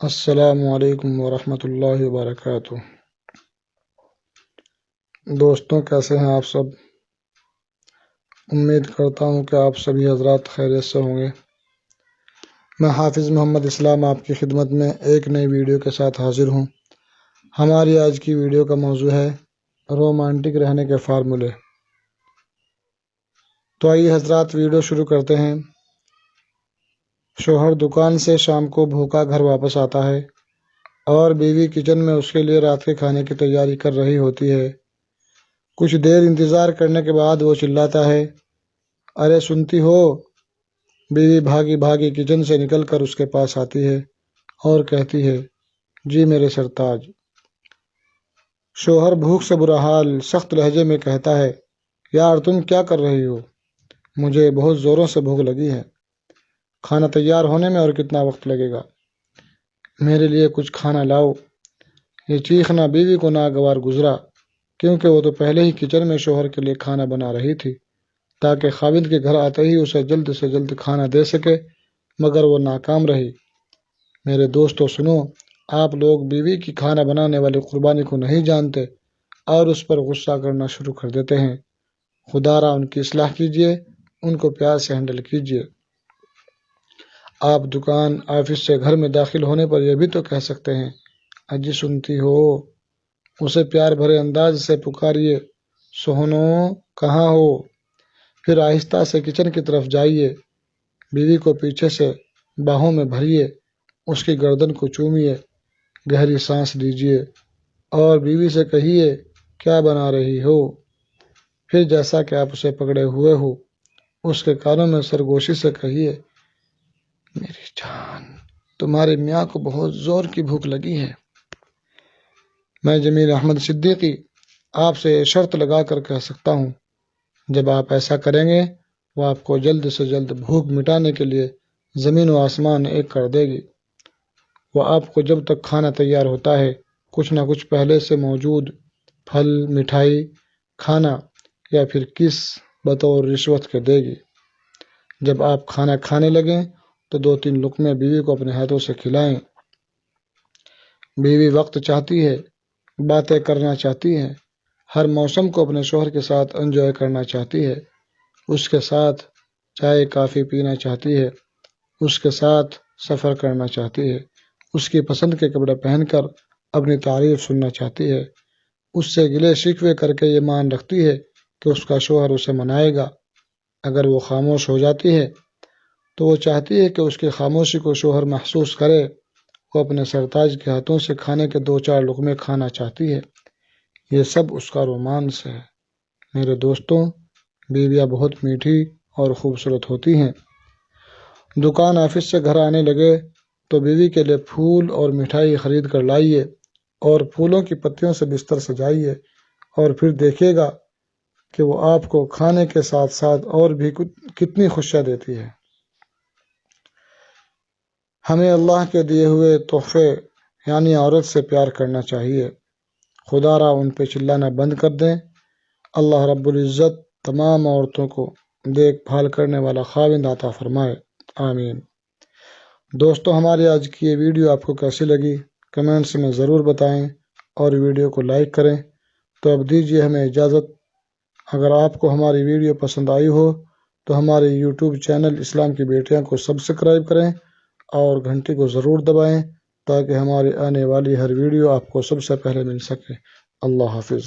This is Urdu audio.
السلام علیکم ورحمۃ اللہ وبرکاتہ۔ دوستوں، کیسے ہیں آپ سب؟ امید کرتا ہوں کہ آپ سبھی حضرات خیریت سے ہوں گے۔ میں حافظ محمد اسلام آپ کی خدمت میں ایک نئی ویڈیو کے ساتھ حاضر ہوں۔ ہماری آج کی ویڈیو کا موضوع ہے رومانٹک رہنے کے فارمولے۔ تو آئیے حضرات ویڈیو شروع کرتے ہیں۔ شوہر دکان سے شام کو بھوکا گھر واپس آتا ہے اور بیوی کچن میں اس کے لیے رات کے کھانے کی تیاری کر رہی ہوتی ہے۔ کچھ دیر انتظار کرنے کے بعد وہ چلاتا ہے، ارے سنتی ہو؟ بیوی بھاگی بھاگی کچن سے نکل کر اس کے پاس آتی ہے اور کہتی ہے، جی میرے سرتاج۔ شوہر بھوک سے برا حال سخت لہجے میں کہتا ہے، یار تم کیا کر رہی ہو؟ مجھے بہت زوروں سے بھوک لگی ہے۔ کھانا تیار ہونے میں اور کتنا وقت لگے گا؟ میرے لیے کچھ کھانا لاؤ۔ یہ چیخنا بیوی کو ناگوار گزرا، کیونکہ وہ تو پہلے ہی کچن میں شوہر کے لیے کھانا بنا رہی تھی تاکہ خاوند کے گھر آتے ہی اسے جلد سے جلد کھانا دے سکے، مگر وہ ناکام رہی۔ میرے دوستو سنو، آپ لوگ بیوی کی کھانا بنانے والی قربانی کو نہیں جانتے اور اس پر غصہ کرنا شروع کر دیتے ہیں۔ خدا را ان کی اصلاح کیجیے، ان کو پیار سے ہینڈل کیجیے۔ آپ دکان، آفس سے گھر میں داخل ہونے پر یہ بھی تو کہہ سکتے ہیں، اجی سنتی ہو؟ اسے پیار بھرے انداز سے پکاریے، سہنو کہاں ہو؟ پھر آہستہ سے کچن کی طرف جائیے، بیوی کو پیچھے سے باہوں میں بھریے، اس کی گردن کو چومیے، گہری سانس لیجیے اور بیوی سے کہیے، کیا بنا رہی ہو؟ پھر جیسا کہ آپ اسے پکڑے ہوئے ہو، اس کے کانوں میں سرگوشی سے کہیے، میری جان، تمہارے میاں کو بہت زور کی بھوک لگی ہے۔ میں جمیل احمد صدیقی آپ سے شرط لگا کر کہہ سکتا ہوں، جب آپ ایسا کریں گے وہ آپ کو جلد سے جلد بھوک مٹانے کے لیے زمین و آسمان ایک کر دے گی۔ وہ آپ کو جب تک کھانا تیار ہوتا ہے کچھ نہ کچھ پہلے سے موجود پھل، مٹھائی، کھانا یا پھر کس بطور رشوت کے دے گی۔ جب آپ کھانا کھانے لگیں تو 2-3 لقمے بیوی کو اپنے ہاتھوں سے کھلائیں۔ بیوی وقت چاہتی ہے، باتیں کرنا چاہتی ہے، ہر موسم کو اپنے شوہر کے ساتھ انجوائے کرنا چاہتی ہے، اس کے ساتھ چائے کافی پینا چاہتی ہے، اس کے ساتھ سفر کرنا چاہتی ہے، اس کی پسند کے کپڑے پہن کر اپنی تعریف سننا چاہتی ہے، اس سے گلے شکوے کر کے یہ مان رکھتی ہے کہ اس کا شوہر اسے منائے گا۔ اگر وہ خاموش ہو جاتی ہے تو وہ چاہتی ہے کہ اس کی خاموشی کو شوہر محسوس کرے۔ وہ اپنے سرتاج کے ہاتھوں سے کھانے کے 2-4 لقمے کھانا چاہتی ہے۔ یہ سب اس کا رومانس ہے۔ میرے دوستوں، بیویاں بہت میٹھی اور خوبصورت ہوتی ہیں۔ دکان، آفس سے گھر آنے لگے تو بیوی کے لیے پھول اور مٹھائی خرید کر لائیے اور پھولوں کی پتیوں سے بستر سجائیے اور پھر دیکھیے گا کہ وہ آپ کو کھانے کے ساتھ ساتھ اور بھی کتنی خوشیاں دیتی ہے۔ ہمیں اللہ کے دیے ہوئے تحفے یعنی عورت سے پیار کرنا چاہیے۔ خدا را ان پہ چلانا بند کر دیں۔ اللہ رب العزت تمام عورتوں کو دیکھ بھال کرنے والا خاوند عطا فرمائے، آمین۔ دوستو، ہماری آج کی یہ ویڈیو آپ کو کیسی لگی کمنٹس میں ضرور بتائیں اور ویڈیو کو لائک کریں۔ تو اب دیجیے ہمیں اجازت۔ اگر آپ کو ہماری ویڈیو پسند آئی ہو تو ہمارے یوٹیوب چینل اسلام کی بیٹیاں کو سبسکرائب کریں اور گھنٹی کو ضرور دبائیں تاکہ ہماری آنے والی ہر ویڈیو آپ کو سب سے پہلے مل سکے۔ اللہ حافظ۔